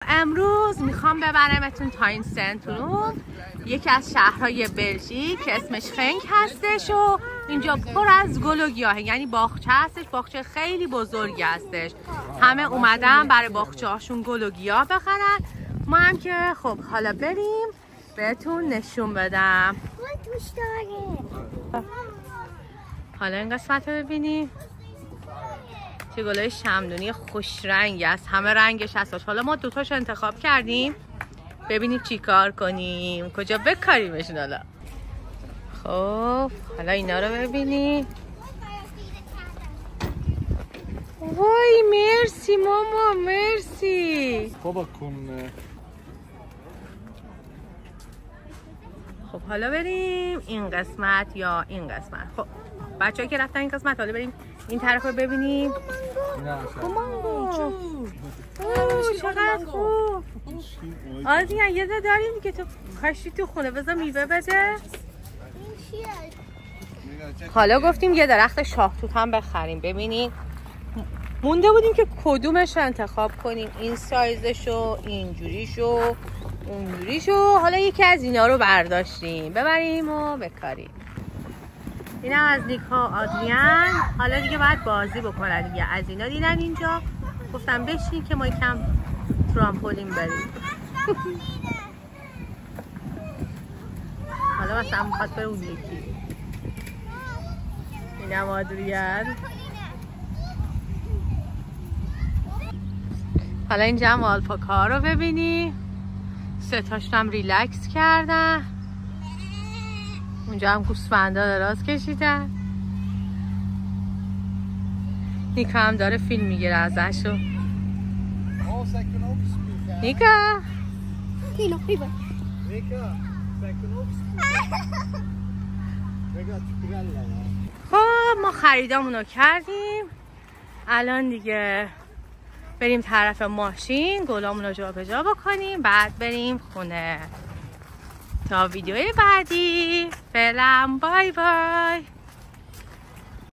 امروز میخوام ببرمتون تا این سنتروم، یکی از شهرهای بلژیک که اسمش خنک هستش و اینجا پر از گل و گیاهه، یعنی باغچه هستش، باغچه خیلی بزرگی هستش. همه اومدن برای باغچه هاشون گل و گیاه بخرن. ما هم که خب حالا بریم بهتون نشون بدم. حالا این قسمت رو ببینیم چه گلای شمعدونی خوش رنگی است، همه رنگش هستش. حالا ما دوتاش انتخاب کردیم ببینیم چی کار کنیم، کجا بکاریمشون. حالا خب حالا اینا رو ببینیم. وای مرسی ماما، مرسی. بابا کن. خب حالا بریم این قسمت یا این قسمت. خب بچه‌ها که رفتن این قسمت، حالا بریم این طرف رو ببینیم. چقدر خوب. آزیان یه ذره داریم که تو کاشتی تو خونه، بذار میوه بده. حالا گفتیم یه درخت شاهتوت هم بخریم. ببینیم مونده بودیم که کدومش رو انتخاب کنیم، این سایزشو، اینجوریشو، اونجوریشو. حالا یکی از اینا رو برداشتیم ببریم و بکاریم. این هم از نیکا و آدریان. حالا دیگه باید بازی بکنن دیگه. از اینا دیدن اینجا گفتم بشین که ما یکم ترامپولین بریم. حالا مثلا میخواد بره اون یکی. این هم آدریان. حالا اینجا هم آلپاکا رو ببینی، سه تاشون هم ریلکس کردن. اونجا هم گوسفندا دراز کشیدن. نیکا هم داره فیلم میگیره ازشو. نیکا خب ما خریدامونو کردیم. الان دیگه بریم طرف ماشین گلامون رو جابجا بکنیم، بعد بریم خونه. تا ویدیوی بعدی فعلا بای بای.